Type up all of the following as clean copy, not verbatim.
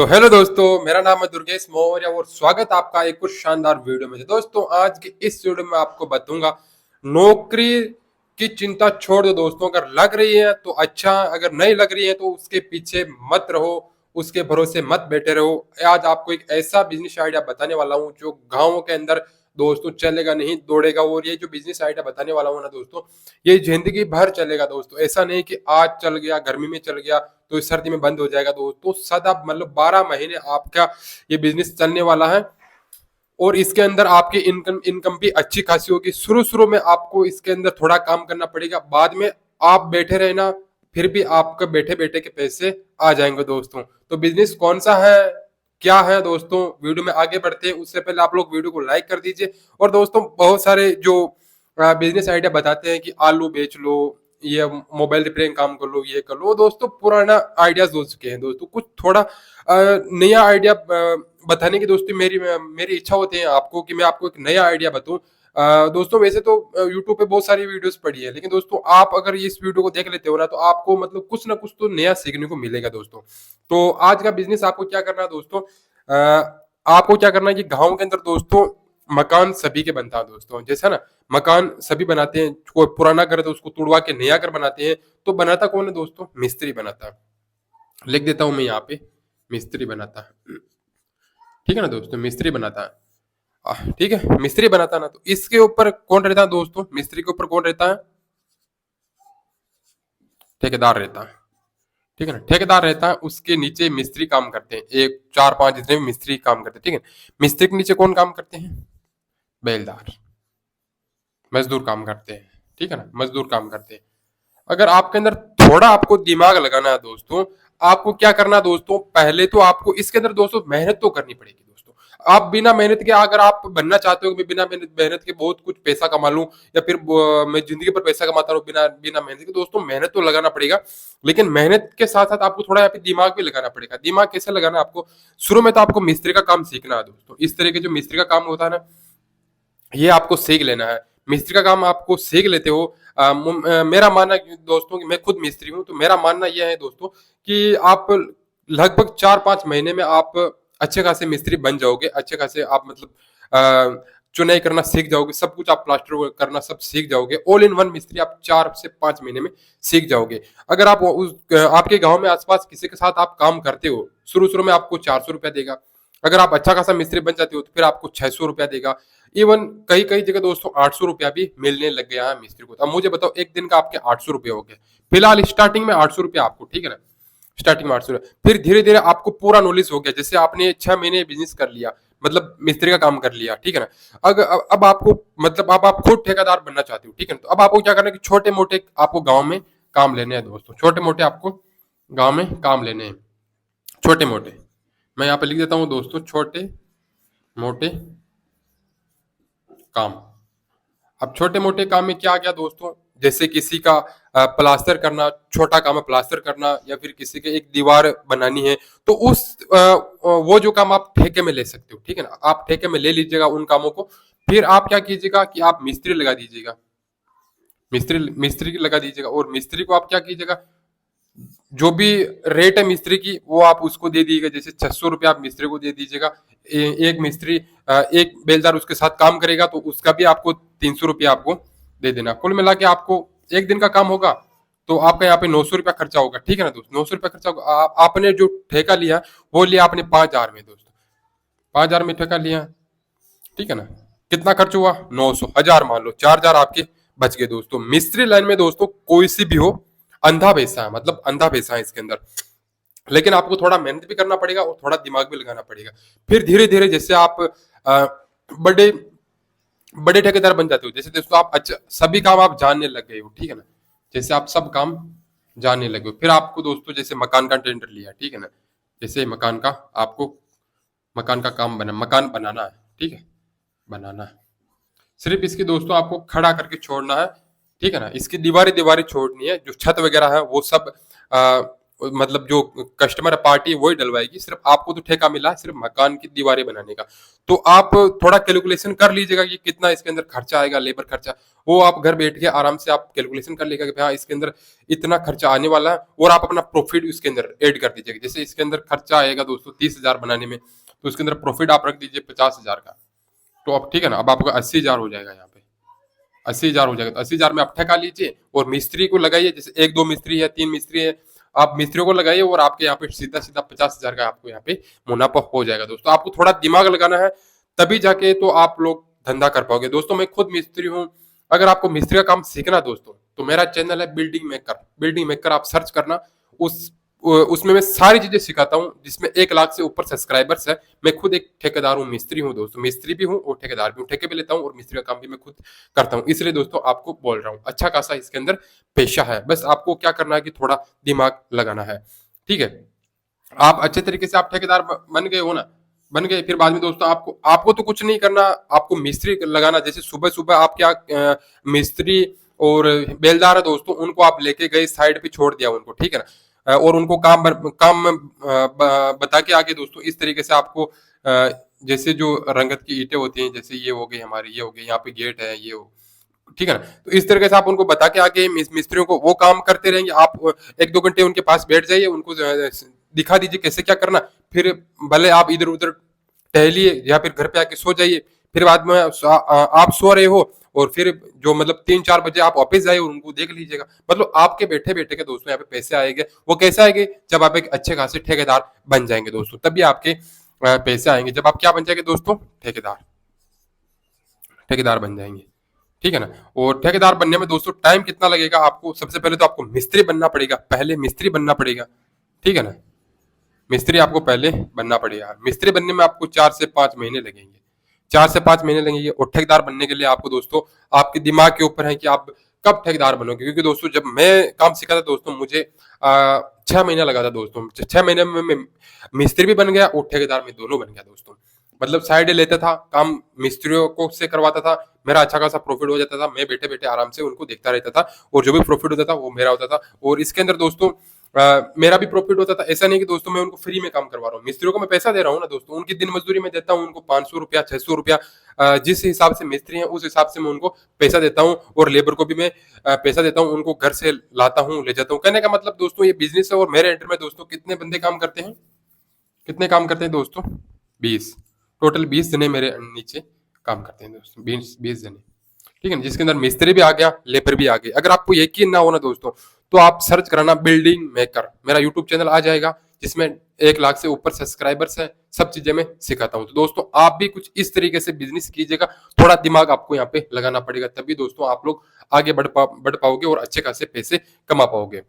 तो हेलो दोस्तों, मेरा नाम है दुर्गेश मौर्य और स्वागत आपका एक कुछ शानदार वीडियो में। दोस्तों, आज की इस वीडियो में आपको बताऊंगा नौकरी की चिंता छोड़ दो दोस्तों। अगर लग रही है तो अच्छा, अगर नहीं लग रही है तो उसके पीछे मत रहो, उसके भरोसे मत बैठे रहो। आज आपको एक ऐसा बिजनेस आइडिया बताने वाला हूँ जो गाँवों के अंदर दोस्तों चलेगा नहीं, दौड़ेगा। और ये जो बिजनेस आइडिया बताने वाला हूँ ना दोस्तों, ये जिंदगी भर चलेगा दोस्तों। ऐसा नहीं कि आज चल गया, गर्मी में चल गया तो इस सर्दी में बंद हो जाएगा दोस्तों। सदा मतलब 12 महीने आपका ये बिजनेस चलने वाला है। और इसके अंदर आपकी इनकम इनकम भी अच्छी खासी होगी। शुरू शुरू में आपको इसके अंदर थोड़ा काम करना पड़ेगा, बाद में आप बैठे रहना, फिर भी आपके बैठे बैठे के पैसे आ जाएंगे दोस्तों। तो बिजनेस कौन सा है, क्या है दोस्तों, वीडियो में आगे बढ़ते हैं उससे पहले आप लोग वीडियो को लाइक कर दीजिए। और दोस्तों, बहुत सारे जो बिजनेस आइडिया बताते हैं कि आलू बेच लो, ये मोबाइल रिपेयरिंग काम कर लो, ये कर लो, दोस्तों पुराना आइडियाज हो चुके हैं दोस्तों। कुछ थोड़ा नया आइडिया बताने की दोस्तों मेरी मेरी इच्छा होती है आपको कि मैं आपको एक नया आइडिया बताऊं। दोस्तों, वैसे तो यूट्यूब पे बहुत सारी वीडियोस पड़ी है, लेकिन दोस्तों आप अगर इस वीडियो को देख लेते हो ना तो आपको मतलब कुछ ना कुछ तो नया सीखने को मिलेगा दोस्तों। तो आज का बिजनेस आपको क्या करना है दोस्तों, आपको क्या करना है कि गाँव के अंदर दोस्तों मकान सभी के बनता है दोस्तों। जैसा ना मकान सभी बनाते हैं, कोई पुराना घर है तो उसको तुड़वा के नया घर बनाते हैं। तो बनाता कौन है दोस्तों? मिस्त्री बनाता है। लिख देता हूं मैं यहाँ पे, मिस्त्री बनाता है। ठीक है ना दोस्तों, मिस्त्री बनाता है। ठीक है, मिस्त्री बनाता है ना, तो इसके ऊपर कौन रहता है दोस्तों? मिस्त्री के ऊपर कौन रहता है? ठेकेदार रहता है। ठीक है ना, ठेकेदार रहता है, उसके नीचे मिस्त्री काम करते हैं, एक चार पांच जितने भी मिस्त्री काम करते हैं। ठीक है, मिस्त्री के नीचे कौन काम करते हैं? बेलदार, मजदूर काम करते हैं। ठीक है ना, मजदूर काम करते हैं। अगर आपके अंदर थोड़ा आपको दिमाग लगाना है दोस्तों, आपको क्या करना है दोस्तों, पहले तो आपको इसके अंदर दोस्तों मेहनत तो करनी पड़ेगी दोस्तों। आप बिना मेहनत के, अगर आप बनना चाहते हो कि बिना मेहनत के बहुत कुछ पैसा कमा लूं, या फिर मैं जिंदगी पर पैसा कमाता रहूं बिना बिना मेहनत के, दोस्तों मेहनत तो लगाना पड़ेगा। लेकिन मेहनत के साथ साथ आपको थोड़ा यहाँ पे दिमाग भी लगाना पड़ेगा। दिमाग कैसे लगाना है आपको? शुरू में तो आपको मिस्त्री का काम सीखना है दोस्तों। इस तरह के जो मिस्त्री का काम होता है ना, ये आपको सीख लेना है। मिस्त्री का काम आपको सीख लेते हो। मेरा मानना दोस्तों कि मैं खुद मिस्त्री हूं, तो मेरा मानना यह है दोस्तों कि आप लगभग 4-5 महीने में आप अच्छे खासे मिस्त्री बन जाओगे। अच्छे खासे आप मतलब चुनाई करना सीख जाओगे, सब कुछ आप प्लास्टर करना सब सीख जाओगे। ऑल इन वन मिस्त्री आप 4 से 5 महीने में सीख जाओगे। अगर आप आपके गांव में आसपास किसी के साथ आप काम करते हो, शुरू शुरू में आपको 400 रुपया देगा। अगर आप अच्छा खासा मिस्त्री बन जाते हो तो फिर आपको 600 रुपया देगा। इवन कई कई जगह दोस्तों 800 रुपया भी मिलने लग गया है मिस्त्री को। तो अब मुझे बताओ, एक दिन का आपके 800 रुपये हो गए। फिलहाल स्टार्टिंग में 800 रुपया आपको, ठीक है ना, स्टार्टिंग में 800 रुपया। फिर धीरे धीरे आपको पूरा नॉलेज हो गया। जैसे आपने 6 महीने बिजनेस कर लिया, मतलब मिस्त्री का काम कर लिया, ठीक है ना। अब आपको मतलब अब आप खुद ठेकेदार बनना चाहते हो, ठीक है ना। तो अब आपको क्या करना है कि छोटे मोटे आपको गाँव में काम लेने हैं दोस्तों। छोटे मोटे आपको गाँव में काम लेने हैं, छोटे मोटे। मैं यहाँ पे लिख देता हूँ दोस्तों, छोटे मोटे काम। अब छोटे मोटे काम में क्या आ गया दोस्तों, जैसे किसी का प्लास्टर करना, छोटा काम है प्लास्टर करना, या फिर किसी के एक दीवार बनानी है, तो उस वो जो काम आप ठेके में ले सकते हो। ठीक है ना, आप ठेके में ले लीजिएगा उन कामों को। फिर आप क्या कीजिएगा कि आप मिस्त्री लगा दीजिएगा, मिस्त्री मिस्त्री लगा दीजिएगा। और मिस्त्री को आप क्या कीजिएगा, जो भी रेट है मिस्त्री की वो आप उसको दे दीजिएगा। जैसे 600 रुपया आप मिस्त्री को दे दीजिएगा। एक मिस्त्री एक बेलदार उसके साथ काम करेगा तो उसका भी आपको 300 रुपया आपको दे देना। कुल मिला के आपको एक दिन का काम होगा तो आपका यहाँ पे 900 रुपया खर्चा होगा। ठीक है ना दोस्त, 900 रुपया खर्चा होगा। आपने जो ठेका लिया वो लिया आपने 5,000 में दोस्तों, 5,000 में ठेका लिया, ठीक है ना। कितना खर्च हुआ? 900, 1,000 मान लो, 4,000 आपके बच गए दोस्तों। मिस्त्री लाइन में दोस्तों कोई सी भी हो, अंधा पैसा है, मतलब अंधा पैसा है इसके अंदर। लेकिन आपको थोड़ा मेहनत भी करना पड़ेगा और थोड़ा दिमाग भी लगाना पड़ेगा। फिर धीरे धीरे जैसे आप बड़े बड़े ठेकेदार बन जाते हो, जैसे दोस्तों आप अच्छा सभी काम आप जानने लग गए हो, ठीक है ना। जैसे आप सब काम जानने लगे हो, फिर आपको दोस्तों जैसे मकान का टेंडर लिया, ठीक है ना। जैसे मकान का आपको मकान का काम मकान बनाना है, ठीक है, बनाना है। सिर्फ इसकी दोस्तों आपको खड़ा करके छोड़ना है, ठीक है ना। इसकी दीवारें दीवारें छोड़नी है, जो छत वगैरह है वो सब मतलब जो कस्टमर पार्टी वही डलवाएगी, सिर्फ आपको तो ठेका मिला है सिर्फ मकान की दीवारें बनाने का। तो आप थोड़ा कैलकुलेशन कर लीजिएगा कि कितना इसके अंदर खर्चा आएगा, लेबर खर्चा। वो आप घर बैठ के आराम से आप कैलकुलेशन कर लीजिएगा कि हाँ इसके अंदर इतना खर्चा आने वाला है, और आप अपना प्रॉफिट इसके अंदर ऐड कर दीजिएगा। जैसे इसके अंदर खर्चा आएगा दोस्तों 30,000 बनाने में, तो इसके अंदर प्रॉफिट आप रख दीजिए 50,000 का। तो अब ठीक है ना, अब आपका 80,000 हो जाएगा यहाँ पे। 80,000 हो जाएगा, तो 80,000 में आप ठेका लीजिए और मिस्त्री को लगाइए। जैसे 1-2 मिस्त्री है, 3 मिस्त्री है, आप मिस्त्रियों को लगाइए और आपके यहाँ पे सीधा सीधा 50,000 का आपको यहाँ पे मुनाफा हो जाएगा। दोस्तों आपको थोड़ा दिमाग लगाना है, तभी जाके तो आप लोग धंधा कर पाओगे। दोस्तों मैं खुद मिस्त्री हूँ। अगर आपको मिस्त्री का काम सीखना दोस्तों, तो मेरा चैनल है बिल्डिंग मेकर। बिल्डिंग मेकर आप सर्च करना, उस उसमें मैं सारी चीजें सिखाता हूँ, जिसमें 1 लाख से ऊपर सब्सक्राइबर्स है। मैं खुद एक ठेकेदार हूँ, मिस्त्री हूँ दोस्तों, मिस्त्री भी हूँ और ठेकेदार भी हूँ। ठेके भी लेता हूँ और मिस्त्री का काम भी मैं खुद करता हूँ। इसलिए दोस्तों आपको बोल रहा हूँ, अच्छा खासा इसके अंदर पेशा है। बस आपको क्या करना है कि थोड़ा दिमाग लगाना है, ठीक है। आप अच्छे तरीके से आप ठेकेदार बन गए हो ना, बन गए, फिर बाद में दोस्तों आपको आपको तो कुछ नहीं करना, आपको मिस्त्री लगाना। जैसे सुबह सुबह आप क्या मिस्त्री और बेलदार है दोस्तों, उनको आप लेके गए साइड पे छोड़ दिया उनको, ठीक है ना। और उनको काम बता के आगे दोस्तों, इस तरीके से आपको जैसे जो रंगत की ईंटें होती हैं, जैसे ये हो गई हमारी, ये हो गई, यहाँ पे गेट है, ये हो, ठीक है ना। तो इस तरीके से आप उनको बता के आगे मिस्त्रियों को वो काम करते रहेंगे। आप 1-2 घंटे उनके पास बैठ जाइए, उनको दिखा दीजिए कैसे क्या करना। फिर भले आप इधर उधर टहलिए या फिर घर पे आके सो जाइए। फिर बाद में आप सो रहे हो और फिर जो मतलब 3-4 बजे आप ऑफिस जाइए और उनको देख लीजिएगा। मतलब आपके बैठे बैठे के दोस्तों यहाँ पे पैसे आएंगे। वो कैसे आएंगे? जब आप एक अच्छे खासे ठेकेदार बन जाएंगे दोस्तों, तभी आपके पैसे आएंगे। जब आप क्या बन जाएंगे दोस्तों? ठेकेदार। ठेकेदार बन जाएंगे, ठीक है ना। और ठेकेदार बनने में दोस्तों टाइम कितना लगेगा आपको? सबसे पहले तो आपको मिस्त्री बनना पड़ेगा, पहले मिस्त्री बनना पड़ेगा, ठीक है ना। मिस्त्री आपको पहले बनना पड़ेगा। मिस्त्री बनने में आपको 4 से 5 महीने लगेंगे, 4 से 5 महीने लगेंगे। और ठेकेदार बनने के लिए आपको दोस्तों आपके दिमाग के ऊपर है कि आप कब ठेकेदार बनोगे। क्योंकि दोस्तों जब मैं काम सीखा था दोस्तों, मुझे 6 महीना लगा था दोस्तों। 6 महीने में मैं मिस्त्री भी बन गया और ठेकेदार में दोनों बन गया दोस्तों। मतलब साइड लेता था काम, मिस्त्रियों को से करवाता था, मेरा अच्छा खासा प्रॉफिट हो जाता था। मैं बैठे बैठे आराम से उनको देखता रहता था और जो भी प्रॉफिट होता था वो मेरा होता था। और इसके अंदर दोस्तों मेरा भी प्रॉफिट होता था। ऐसा नहीं कि दोस्तों मैं उनको फ्री में काम करवा रहा हूँ, मिस्त्रियों को मैं पैसा दे रहा हूँ ना दोस्तों। उनकी दिन मजदूरी में देता हूँ उनको 500 रुपया, 600 रुपया, जिस हिसाब से मिस्त्री हैं उस हिसाब से मैं उनको पैसा देता हूँ। और लेबर को भी मैं पैसा देता हूँ, उनको घर से लाता हूँ, ले जाता हूँ। कहने का मतलब दोस्तों ये बिजनेस है। और मेरे एंटर में दोस्तों कितने बंदे काम करते हैं? कितने काम करते हैं दोस्तों? 20। टोटल 20 जने मेरे नीचे काम करते हैं दोस्तों, 20 जने, ठीक है ना। जिसके अंदर मिस्त्री भी आ गया, लेबर भी आ गए। अगर आपको यकीन ना हो ना दोस्तों, तो आप सर्च कराना बिल्डिंग मेकर, मेरा यूट्यूब चैनल आ जाएगा, जिसमें 1 लाख से ऊपर सब्सक्राइबर्स हैं। सब चीजें मैं सिखाता हूँ। तो दोस्तों आप भी कुछ इस तरीके से बिजनेस कीजिएगा। थोड़ा दिमाग आपको यहाँ पे लगाना पड़ेगा, तभी दोस्तों आप लोग आगे बढ़ पाओगे और अच्छे खासे पैसे कमा पाओगे,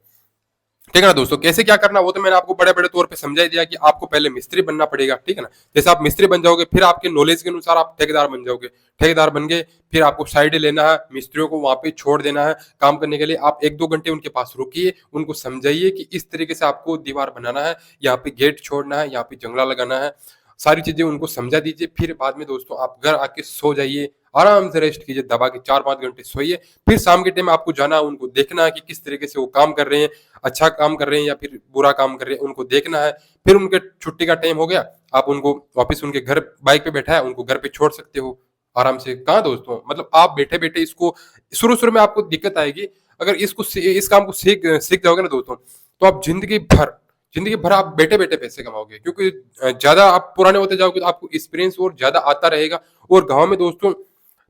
ठीक है ना दोस्तों। कैसे क्या करना वो तो मैंने आपको बड़े बड़े तौर पे समझा ही दिया कि आपको पहले मिस्त्री बनना पड़ेगा, ठीक है ना। जैसे आप मिस्त्री बन जाओगे, फिर आपके नॉलेज के अनुसार आप ठेकेदार बन जाओगे। ठेकेदार बन गए, फिर आपको साइड लेना है, मिस्त्रियों को वहां पे छोड़ देना है काम करने के लिए। आप 1-2 घंटे उनके पास रुकिए, उनको समझाइए कि इस तरीके से आपको दीवार बनाना है, यहाँ पे गेट छोड़ना है, यहाँ पे जंगला लगाना है, सारी चीजें उनको समझा दीजिए। फिर बाद में दोस्तों आप घर आके सो जाइए, आराम से रेस्ट कीजिए, दबा के 4-5 घंटे सोइए। फिर शाम के टाइम आपको जाना, उनको देखना है कि किस तरीके से वो काम कर रहे हैं, अच्छा काम कर रहे हैं या फिर बुरा काम कर रहे हैं, उनको देखना है। फिर उनके छुट्टी का टाइम हो गया, आप उनको वापस उनके घर बाइक पे बैठा है, उनको घर पे छोड़ सकते हो आराम से। कहाँ दोस्तों, मतलब आप बैठे बैठे इसको, शुरू शुरू में आपको दिक्कत आएगी। अगर इस काम को सीख सीख जाओगे ना दोस्तों, तो आप जिंदगी भर आप बैठे बैठे पैसे कमाओगे। क्योंकि ज्यादा आप पुराने होते जाओगे तो आपको एक्सपीरियंस और ज्यादा आता रहेगा। और गांव में दोस्तों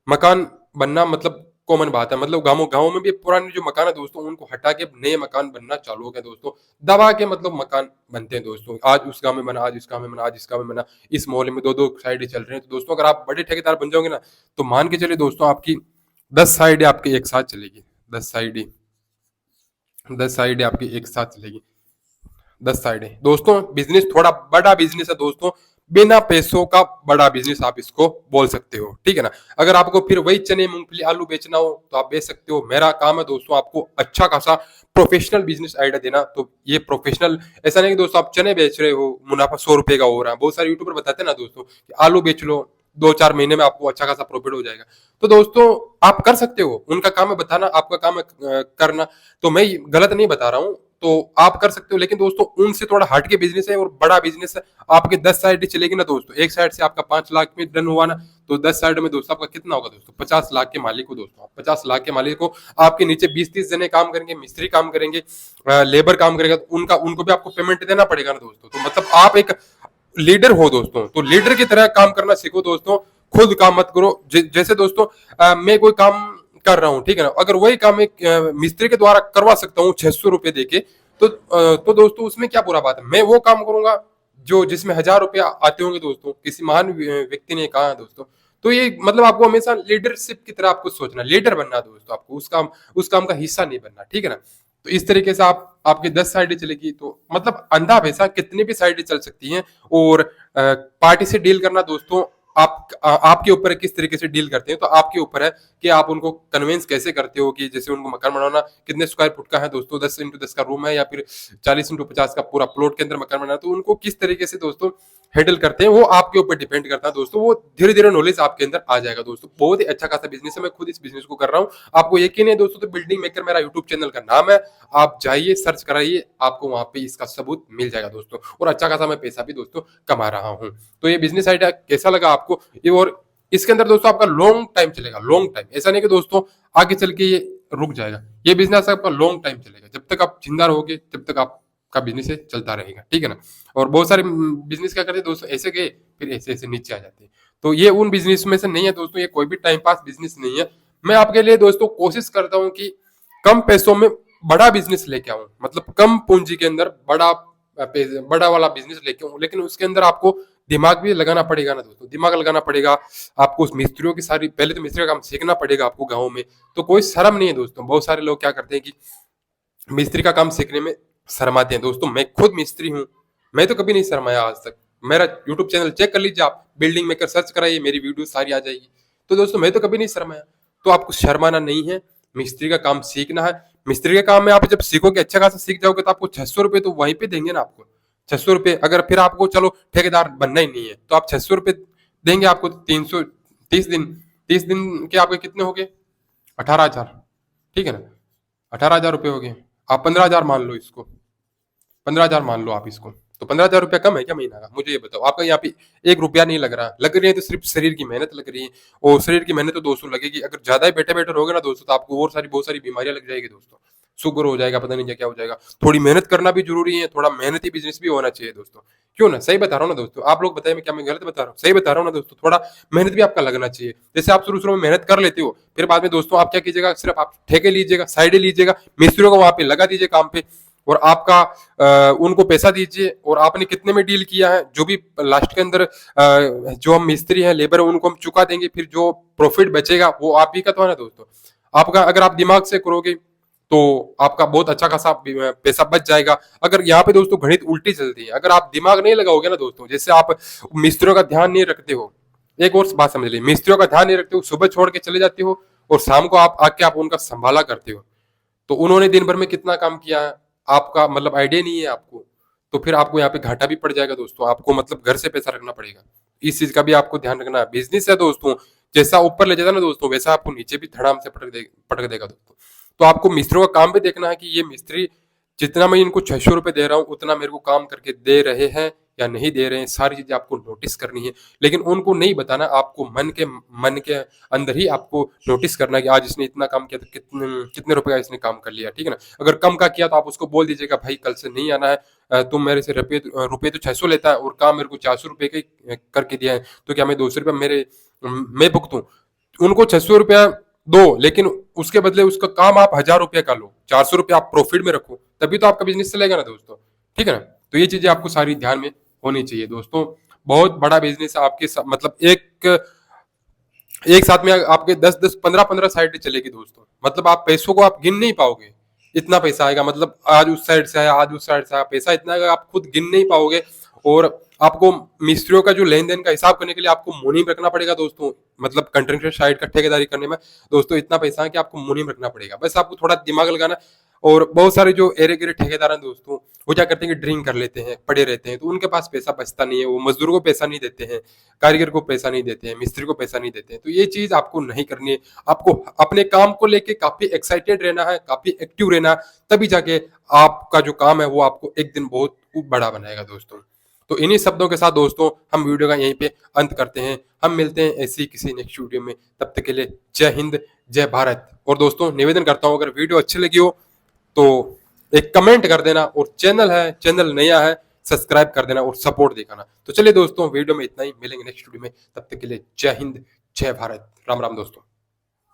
मकान बनना मतलब कॉमन बात है। मतलब गाँव में भी पुराने जो मकान है दोस्तों, उनको हटा के नए मकान बनना चालू हो गया दोस्तों। दबा के मतलब मकान बनते हैं दोस्तों। आज उस गांव में बना, आज इस गांव में बना, आज इस गांव में बना। इस मोहल्ले में 2-2 साइडें चल रहे हैं। तो दोस्तों अगर आप बड़े ठेकेदार बन जाओगे ना, तो मान के चलिए दोस्तों आपकी 10 साइडें आपकी एक साथ चलेगी। 10 साइडें आपकी एक साथ चलेगी। 10 साइडें दोस्तों। बिजनेस थोड़ा बड़ा बिजनेस है दोस्तों, बिना पैसों का बड़ा बिजनेस आप इसको बोल सकते हो, ठीक है ना। अगर आपको फिर वही चने मूंगफली आलू बेचना हो तो आप बेच सकते हो। मेरा काम है दोस्तों आपको अच्छा खासा प्रोफेशनल बिजनेस आइडिया देना। तो ये प्रोफेशनल ऐसा नहीं कि दोस्तों आप चने बेच रहे हो, मुनाफा 100 रुपए का हो रहा है। बहुत सारे यूट्यूबर बताते हैं ना दोस्तों कि आलू बेच लो, 2-4 महीने में आपको अच्छा खासा प्रॉफिट हो जाएगा। तो दोस्तों आप कर सकते हो, उनका काम है बताना, आपका काम है करना। तो मैं गलत नहीं बता रहा हूँ। तो आप कर सकते हो। लेकिन दोस्तों उनसे थोड़ा हट के बिजनेस है और बड़ा बिजनेस है। आपके 10 साइड चलेगी ना दोस्तों, एक साइड से आपका 5 लाख में डन हुआ ना, तो 10 साइड में दोस्तों आपका कितना होगा दोस्तों, 50 लाख के मालिक को दोस्तों। 50 लाख के मालिक को आपके नीचे 20-30 जने काम करेंगे, मिस्त्री काम करेंगे, लेबर काम करेगा, तो उनको भी आपको पेमेंट देना पड़ेगा ना दोस्तों। तो मतलब आप एक लीडर हो दोस्तों, तो लीडर की तरह काम करना सीखो दोस्तों। खुद काम मत करो। जैसे दोस्तों मैं कोई काम कर रहा हूँ, ठीक है ना, अगर वही काम एक मिस्त्री के द्वारा करवा सकता हूँ 600 रुपए देके, तो दोस्तों उसमें क्या बुरा बात है। मैं वो काम करूंगा जो जिसमें 1000 रुपया आते होंगे दोस्तों। किसी महान व्यक्ति ने कहा है दोस्तों। तो ये मतलब आपको हमेशा लीडरशिप की तरह आपको सोचना, लीडर बनना दोस्तों। आपको उस काम का हिस्सा नहीं बनना, ठीक है ना। तो इस तरीके से आपकी 10 साइडें चलेगी, तो मतलब अंधा पैसा कितनी भी साइडें चल सकती हैं। और पार्टी से डील करना दोस्तों आपके ऊपर है, किस तरीके से डील करते हैं। तो आपके ऊपर है कि आप उनको कन्विंस कैसे करते हो, कि जैसे उनको मकान बनाना कितने स्क्वायर फुट का है दोस्तों, 10x10 का रूम है या फिर 40x50 का पूरा प्लॉट के अंदर मकान बनाना, तो उनको किस तरीके से दोस्तों हैंडल करते हैं वो आपके ऊपर डिपेंड करता है दोस्तों। वो धीरे धीरे नॉलेज आपके अंदर आ जाएगा दोस्तों। बहुत ही अच्छा खासा बिजनेस है, मैं खुद इस बिजनेस को कर रहा हूँ। आपको यकीन है दोस्तों, तो बिल्डिंग मेकर मेरा यूट्यूब चैनल का नाम है, आप जाइए सर्च कराइए, आपको वहां पे इसका सबूत मिल जाएगा दोस्तों। और अच्छा खासा मैं पैसा भी दोस्तों कमा रहा हूँ। तो ये बिजनेस आइडिया कैसा लगा आपको ये, और इसके अंदर दोस्तों आपका लॉन्ग टाइम चलेगा, लॉन्ग टाइम। ऐसा नहीं कि दोस्तों आगे चल के ये रुक जाएगा। ये बिजनेस आपका लॉन्ग टाइम चलेगा, जब तक आप जिंदा रहोगे तब तक आपका बिजनेस चलता रहेगा, ठीक है ना। और बहुत सारे बिजनेस क्या करते हैं दोस्तों, ऐसे गए फिर ऐसे ऐसे नीचे आ जाते हैं। तो ये उन बिजनेस में से नहीं है दोस्तों, ये कोई भी टाइम पास बिजनेस नहीं है। मैं आपके लिए दोस्तों कोशिश करता हूँ कि कम पैसों में बड़ा बिजनेस लेके आऊं, मतलब कम पूंजी के अंदर बड़ा वाला बिजनेस लेके आऊं। लेकिन उसके अंदर आपको दिमाग भी लगाना पड़ेगा ना दोस्तों, दिमाग लगाना पड़ेगा आपको। उस मिस्त्रियों की सारी, पहले तो मिस्त्री का काम सीखना पड़ेगा आपको गाँव में। तो कोई शर्म नहीं है दोस्तों। बहुत सारे लोग क्या करते हैं कि मिस्त्री का काम सीखने में शर्माते हैं दोस्तों। मैं खुद मिस्त्री हूँ, मैं तो कभी नहीं शर्माया आज तक। मेरा यूट्यूब चैनल चेक कर लीजिए आप, बिल्डिंग मेकर सर्च कराइए, मेरी वीडियो सारी आ जाएगी। तो दोस्तों मैं तो कभी नहीं शर्माया। तो आपको शर्माना नहीं है, मिस्त्री का काम सीखना है। मिस्त्री के काम में आप जब सीखोगे, अच्छा खासा सीख जाओगे, तो आपको 600 रुपए तो वहीं पे देंगे ना आपको। 600 रुपए, अगर फिर आपको चलो ठेकेदार बनना ही नहीं है, तो आप 600 रुपए देंगे आपको। 330 दिन, 30 दिन के आपके कितने हो गए, 18,000, ठीक है ना। 18,000 रुपये हो गए। आप 15,000 मान लो इसको, 15,000 मान लो आप इसको। तो 15,000 रुपया कम है क्या महीना का, मुझे ये बताओ। आपका यहाँ पे 1 रुपया नहीं लग रहा, लग रही है तो सिर्फ शरीर की मेहनत लग रही है। और शरीर की मेहनत तो दोस्तों लगेगी। अगर ज्यादा ही बैठे बैठे रहोगे ना दोस्तों, तो आपको और बहुत सारी बीमारियां लग जाएगी दोस्तों। शुगर हो जाएगा, पता नहीं क्या हो जाएगा। थोड़ी मेहनत करना भी जरूरी है, थोड़ा मेहनती बिजनेस भी होना चाहिए दोस्तों। क्यों ना, सही बता रहा हूँ ना दोस्तों। आप लोग बताइए मैं गलत बता रहा हूँ, सही बता रहा हूँ ना दोस्तों। थोड़ा मेहनत भी आपका लगना चाहिए। जैसे आप शुरू शुरू में मेहनत कर लेते हो, फिर बाद में दोस्तों आप क्या कीजिएगा, सिर्फ आप ठेके लीजिएगा, साइडे लीजिएगा, मिस्त्रियों को वहां पे लगा दीजिए काम पे, और आपका उनको पैसा दीजिए। और आपने कितने में डील किया है, जो भी लास्ट के अंदर जो हम मिस्त्री हैं, लेबर है, उनको हम चुका देंगे। फिर जो प्रॉफिट बचेगा वो आप ही का तो है ना दोस्तों। आपका अगर आप दिमाग से करोगे तो आपका बहुत अच्छा खासा पैसा बच जाएगा। अगर यहाँ पे दोस्तों गणित उल्टी चलती है, अगर आप दिमाग नहीं लगाओगे ना दोस्तों, जैसे आप मिस्त्रियों का ध्यान नहीं रखते हो, एक और बात समझ लीजिए, मिस्त्रियों का ध्यान नहीं रखते हो, सुबह छोड़ के चले जाते हो और शाम को आप आके आप उनका संभाला करते हो। तो उन्होंने दिन भर में कितना काम किया है, आपका मतलब आइडिया नहीं है आपको। तो फिर आपको यहाँ पे घाटा भी पड़ जाएगा दोस्तों। आपको मतलब घर से पैसा रखना पड़ेगा, इस चीज का भी आपको ध्यान रखना है। बिजनेस है दोस्तों, जैसा ऊपर ले जाता है ना दोस्तों, वैसा आपको नीचे भी धड़ाम से पटक देगा दोस्तों। तो आपको मिस्त्रियों का काम भी देखना है कि ये मिस्त्री जितना मैं इनको 600 रुपए दे रहा हूँ, उतना मेरे को काम करके दे रहे हैं या नहीं दे रहे हैं। सारी चीजें आपको नोटिस करनी है, लेकिन उनको नहीं बताना। आपको मन के अंदर ही आपको नोटिस करना है कि आज इसने इतना काम किया, तो कितने कितने रुपए का इसने काम कर लिया, ठीक है ना। अगर कम का किया तो आप उसको बोल दीजिएगा, भाई कल से नहीं आना है, तुम मेरे से रुपये तो 600 लेता है और काम मेरे को 400 रुपए का करके दिया है, तो क्या मैं 200 रुपया मैं भुगतूं। उनको 600 रुपया दो, लेकिन उसके बदले उसका काम आप 1,000 रुपया का लो, 400 रुपया आप प्रॉफिट में रखो, तभी तो आपका बिजनेस चलेगा ना दोस्तों, ठीक है ना। तो ये चीजें आपको सारी ध्यान में होनी चाहिए दोस्तों। बहुत बड़ा बिजनेस है आपके मतलब एक साथ में आपके 10-10, 15-15 साइड चलेगी दोस्तों। मतलब आप पैसों को आप गिन नहीं पाओगे, इतना पैसा आएगा। मतलब आज उस साइड से आया, आज उस साइड से आया, पैसा इतना आएगा आप खुद गिन नहीं पाओगे। और आपको मिस्त्रियों का जो लेन देन का हिसाब करने के लिए आपको मुनीम रखना पड़ेगा दोस्तों। मतलब कंट्रेक्टर साइड का ठेकेदारी करने में दोस्तों इतना पैसा है कि आपको मुनीम रखना पड़ेगा। बस आपको थोड़ा दिमाग लगाना, और बहुत सारे जो एरे गिरे ठेकेदार हैं दोस्तों, वो क्या करते हैं कि ड्रिंक कर लेते हैं, पड़े रहते हैं, तो उनके पास पैसा बचता नहीं है, वो मजदूरों को पैसा नहीं देते हैं, कारीगर को पैसा नहीं देते हैं, मिस्त्री को पैसा नहीं देते हैं। तो ये चीज आपको नहीं करनी है। आपको अपने काम को लेके काफी एक्साइटेड रहना है, काफी एक्टिव रहना है, तभी जाके आपका जो काम है वो आपको एक दिन बहुत बड़ा बनाएगा दोस्तों। तो इन्हीं शब्दों के साथ दोस्तों हम वीडियो का यहीं पे अंत करते हैं। हम मिलते हैं ऐसी किसी नेक्स्ट वीडियो में, तब तक के लिए जय हिंद, जय भारत। और दोस्तों निवेदन करता हूं, अगर वीडियो अच्छी लगी हो तो एक कमेंट कर देना, और चैनल नया है सब्सक्राइब कर देना और सपोर्ट दिखाना। तो चलिए दोस्तों वीडियो में इतना ही, मिलेंगे नेक्स्ट वीडियो में, तब तक के लिए जय हिंद, जय भारत, राम राम दोस्तों।